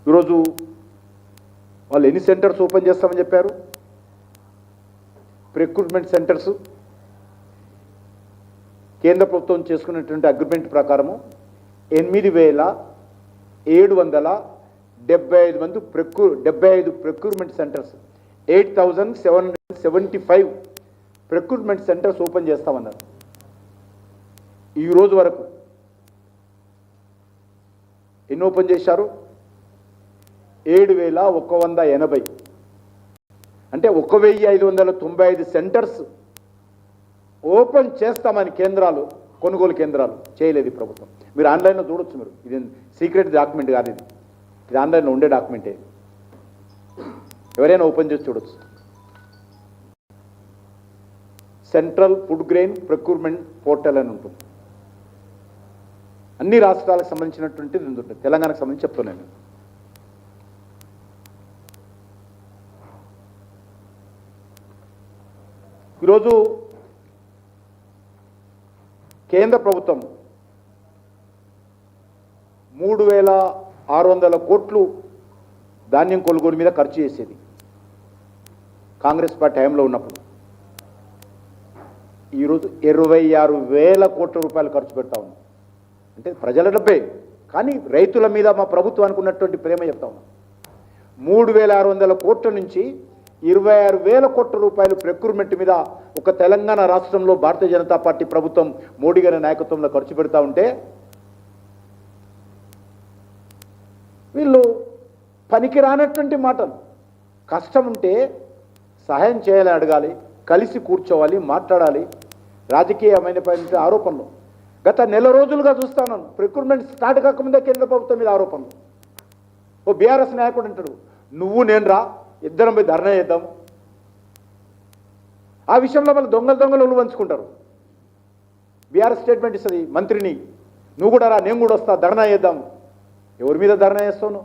ఈరోజు వాళ్ళు ఎన్ని సెంటర్స్ ఓపెన్ చేస్తామని చెప్పారు? రిక్రూట్మెంట్ సెంటర్స్ కేంద్ర ప్రభుత్వం చేసుకున్నటువంటి అగ్రిమెంట్ ప్రకారము 8,775 మంది 75 recruitment centres 8,775 recruitment centres open చేస్తామన్నారు. ఈ రోజు వరకు ఎన్ని ఓపెన్ చేశారు? 7,180. అంటే 1,595 సెంటర్స్ ఓపెన్ చేస్తామని కేంద్రాలు, కొనుగోలు కేంద్రాలు చేయలేదు ప్రభుత్వం. మీరు ఆన్లైన్లో చూడొచ్చు. మీరు ఇది సీక్రెట్ డాక్యుమెంట్ కాదు, ఇది ఆన్లైన్లో ఉండే డాక్యుమెంటే. ఎవరైనా ఓపెన్ చేసి చూడొచ్చు. Central food grain procurement portal అని ఉంటుంది. అన్ని రాష్ట్రాలకు సంబంధించినటువంటిది ఉంటుంది. తెలంగాణకు సంబంధించి చెప్తున్నాను. ఈరోజు కేంద్ర ప్రభుత్వం 3,600 కోట్లు ధాన్యం కొనుగోలు మీద ఖర్చు చేసేది కాంగ్రెస్ పార్టీ హయాంలో ఉన్నప్పుడు. ఈరోజు 26,000 కోట్ల రూపాయలు ఖర్చు పెడతా ఉన్నాం. అంటే ప్రజల డబ్బే, కానీ రైతుల మీద మా ప్రభుత్వానికి ఉన్నటువంటి ప్రేమ చెప్తా ఉన్నాం. 3,600 కోట్ల నుంచి 26,000 కోట్ల రూపాయలు రిక్రూట్మెంట్ మీద ఒక తెలంగాణ రాష్ట్రంలో భారతీయ జనతా పార్టీ ప్రభుత్వం మోడీ గారి నాయకత్వంలో ఖర్చు పెడతా ఉంటే వీళ్ళు పనికి రానటువంటి మాటలు. కష్టం ఉంటే సహాయం చేయాలని అడగాలి, కలిసి కూర్చోవాలి, మాట్లాడాలి. రాజకీయమైన ఆరోపణలు గత నెల రోజులుగా చూస్తాను. రిక్రూట్మెంట్ స్టార్ట్ కాకముందే కేంద్ర ప్రభుత్వం మీద ఆరోపణలు. ఓ బీఆర్ఎస్ నాయకుడు అంటాడు, నువ్వు నేను రా, ఇద్దరం పోయి ధర్నా చేద్దాం. ఆ విషయంలో వాళ్ళు దొంగలు పంచుకుంటారు. బీఆర్ఎస్ స్టేట్మెంట్ ఇస్తుంది, మంత్రిని నువ్వు కూడా రా, నేను కూడా వస్తా, ధర్నా చేద్దాం. ఎవరి మీద ధర్నా చేస్తావు?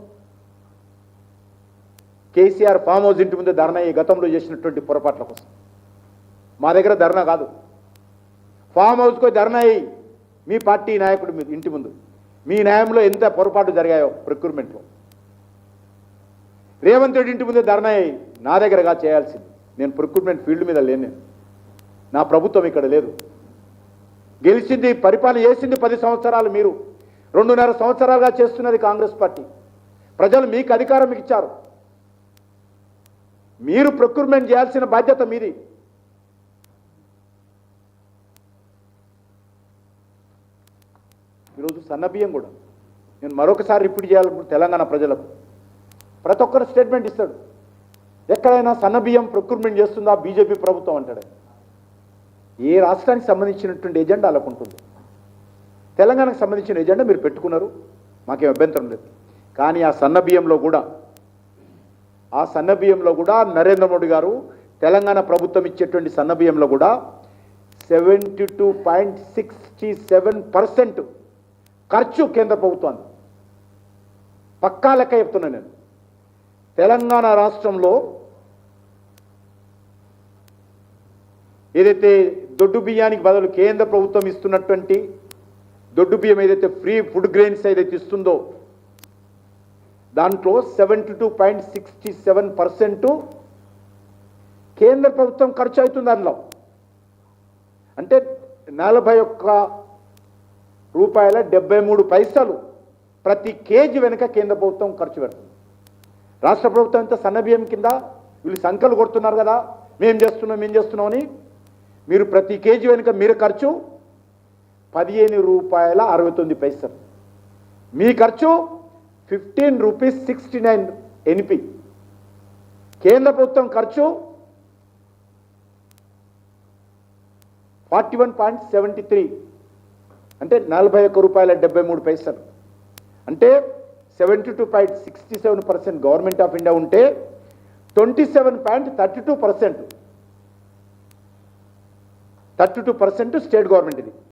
కేసీఆర్ ఫామ్ హౌస్ ఇంటి ముందే ధర్నా గతంలో చేసినటువంటి పొరపాట్ల కోసం. మా దగ్గర ధర్నా కాదు, ఫామ్ హౌస్కి ధర్నా మీ పార్టీ నాయకుడు ఇంటి ముందు. మీ న్యాయంలో ఎంత పొరపాటు జరిగాయో రిక్రూట్మెంట్లో. రేవంత్ రెడ్డి ఇంటి ముందే ధర్నా నా దగ్గరగా చేయాల్సింది. నేను రిక్రూట్మెంట్ ఫీల్డ్ మీద లేను. నా ప్రభుత్వం ఇక్కడ లేదు. గెలిచింది, పరిపాలన చేసింది 10 సంవత్సరాలు. మీరు 2.5 సంవత్సరాలుగా చేస్తున్నది కాంగ్రెస్ పార్టీ. ప్రజలు మీకు అధికారం మీకు ఇచ్చారు. మీరు రిక్రూట్మెంట్ చేయాల్సిన బాధ్యత మీది. ఈరోజు సన్నబియ్యం కూడా నేను మరొకసారి రిపీట్ చేయాలి తెలంగాణ ప్రజలకు. ప్రతి ఒక్కరు స్టేట్మెంట్ ఇస్తాడు. ఎక్కడైనా సన్నబియ్యం రిక్రూట్మెంట్ చేస్తుందా బీజేపీ ప్రభుత్వం అంటాడు. ఏ రాష్ట్రానికి సంబంధించినటువంటి ఎజెండా అలా ఉంటుంది. తెలంగాణకు సంబంధించిన ఎజెండా మీరు పెట్టుకున్నారు, మాకేం అభ్యంతరం లేదు. కానీ ఆ సన్నబియ్యంలో కూడా నరేంద్ర మోడీ గారు తెలంగాణ ప్రభుత్వం ఇచ్చేటువంటి సన్నబియ్యంలో కూడా 72.67% ఖర్చు కేంద్ర ప్రభుత్వాన్ని. పక్కా లెక్క చెప్తున్నాను నేను. తెలంగాణ రాష్ట్రంలో ఏదైతే దొడ్డు బియ్యానికి బదులు కేంద్ర ప్రభుత్వం ఇస్తున్నటువంటి దొడ్డు బియ్యం ఏదైతే ఫ్రీ ఫుడ్ గ్రెయిన్స్ ఏదైతే ఇస్తుందో దాంట్లో 72.67% కేంద్ర ప్రభుత్వం ఖర్చు అవుతుంది. అందులో అంటే 41 రూపాయల 73 పైసలు ప్రతి కేజీ వెనుక కేంద్ర ప్రభుత్వం ఖర్చు పెడుతుంది. రాష్ట్ర ప్రభుత్వం ఇంత సన్నబియ్యం కింద వీళ్ళు సంఖ్యలు కొడుతున్నారు కదా, మేం చేస్తున్నాం అని. మీరు ప్రతి కేజీ వెనుక మీరు ఖర్చు 15 రూపాయల 69 పైసలు. మీ ఖర్చు 15 రూపీస్ 69 ఎన్పి. కేంద్ర ప్రభుత్వం ఖర్చు 41.73 అంటే 41 రూపాయల 73 పైసలు. అంటే 72.67% గవర్నమెంట్ ఆఫ్ ఇండియా ఉంటే 27.32% స్టేట్ గవర్నమెంట్ ఇది.